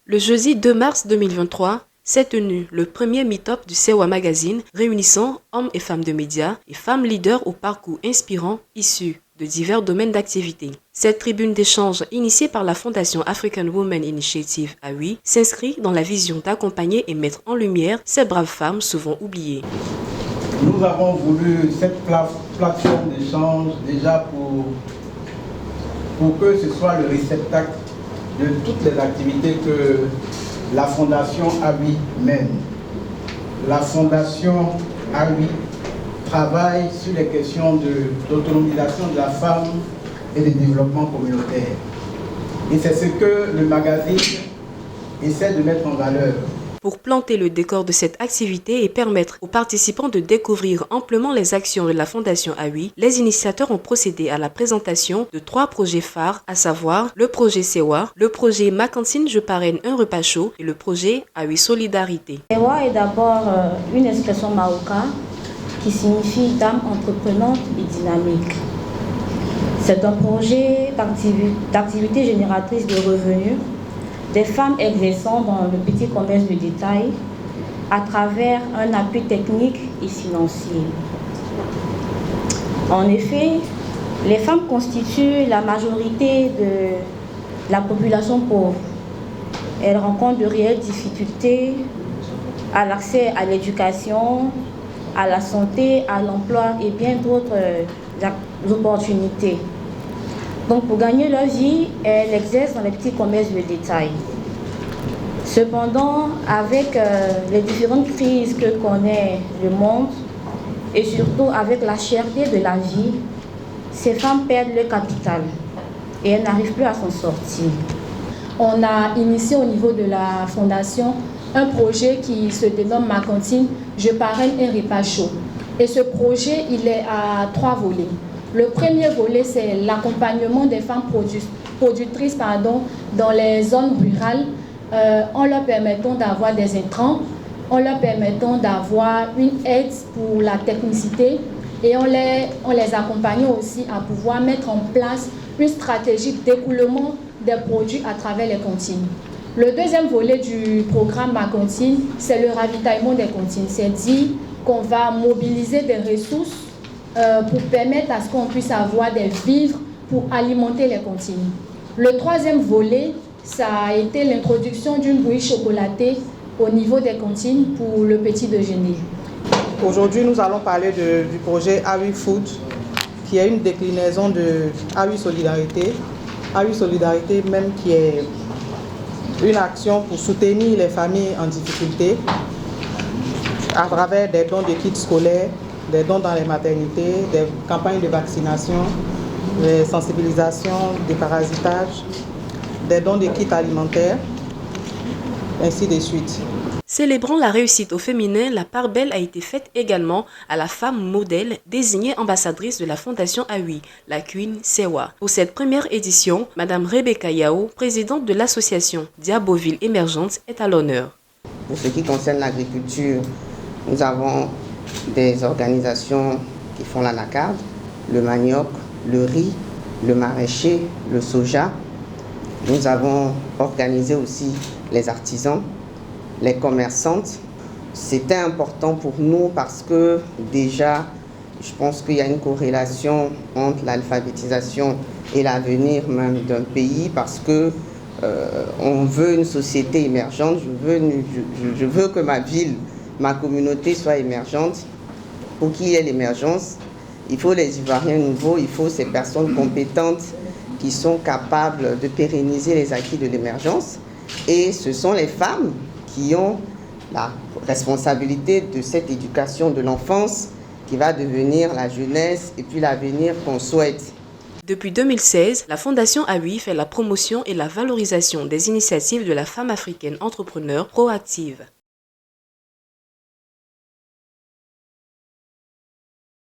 Le jeudi 2 mars 2023 s'est tenu le premier meet-up du Sewa Magazine réunissant hommes et femmes de médias et femmes leaders au parcours inspirant issus de divers domaines d'activité. Cette tribune d'échange initiée par la Fondation African Women Initiative AWI s'inscrit dans la vision d'accompagner et mettre en lumière ces braves femmes souvent oubliées. Nous avons voulu cette plateforme d'échange déjà pour que ce soit le réceptacle de toutes les activités que la Fondation AWI mène. La Fondation AWI travaille sur les questions d'autonomisation de la femme et de développement communautaire. Et c'est ce que le magazine essaie de mettre en valeur. Pour planter le décor de cette activité et permettre aux participants de découvrir amplement les actions de la Fondation AWI, les initiateurs ont procédé à la présentation de 3 projets phares, à savoir le projet Sewa, le projet Ma cantine je parraine un repas chaud et le projet AWI Solidarité. Sewa est d'abord une expression maoka qui signifie dame entreprenante et dynamique. C'est un projet d'activité génératrice de revenus des femmes exerçant dans le petit commerce de détail à travers un appui technique et financier. En effet, les femmes constituent la majorité de la population pauvre. Elles rencontrent de réelles difficultés à l'accès à l'éducation, à la santé, à l'emploi et bien d'autres opportunités. Donc pour gagner leur vie, elles exercent dans les petits commerces de détail. Cependant, avec les différentes crises que connaît le monde et surtout avec la cherté de la vie, ces femmes perdent leur capital et elles n'arrivent plus à s'en sortir. On a initié au niveau de la fondation un projet qui se dénomme Ma cantine je parraine un repas chaud. Et ce projet, il est à 3 volets. Le premier volet, c'est l'accompagnement des femmes productrices dans les zones rurales en leur permettant d'avoir des intrants, en leur permettant d'avoir une aide pour la technicité et en les accompagnant aussi à pouvoir mettre en place une stratégie d'écoulement des produits à travers les cantines. Le deuxième volet du programme Ma cantine, c'est le ravitaillement des cantines. C'est-à-dire qu'on va mobiliser des ressources pour permettre à ce qu'on puisse avoir des vivres pour alimenter les cantines. Le troisième volet, ça a été l'introduction d'une bouillie chocolatée au niveau des cantines pour le petit déjeuner. Aujourd'hui, nous allons parler du projet AWI Food, qui est une déclinaison de AWI Solidarité. AWI Solidarité même qui est une action pour soutenir les familles en difficulté à travers des dons de kits scolaires, des dons dans les maternités, des campagnes de vaccination, des sensibilisations, des parasitages, des dons de kits alimentaires, ainsi de suite. Célébrant la réussite au féminin, la part belle a été faite également à la femme modèle désignée ambassadrice de la Fondation AWI, la Queen Sewa. Pour cette première édition, Madame Rebecca Yao, présidente de l'association Diaboville Émergente, est à l'honneur. Pour ce qui concerne l'agriculture, nous avons des organisations qui font l'anacarde, le manioc, le riz, le maraîcher, le soja. Nous avons organisé aussi les artisans, les commerçantes. C'était important pour nous parce que déjà, je pense qu'il y a une corrélation entre l'alphabétisation et l'avenir même d'un pays parce que on veut une société émergente, je veux que ma ville, ma communauté soit émergente. Pour qu'il y ait l'émergence, il faut les Ivoiriens nouveaux, il faut ces personnes compétentes qui sont capables de pérenniser les acquis de l'émergence. Et ce sont les femmes qui ont la responsabilité de cette éducation de l'enfance qui va devenir la jeunesse et puis l'avenir qu'on souhaite. Depuis 2016, la Fondation AWI fait la promotion et la valorisation des initiatives de la femme africaine entrepreneure proactive.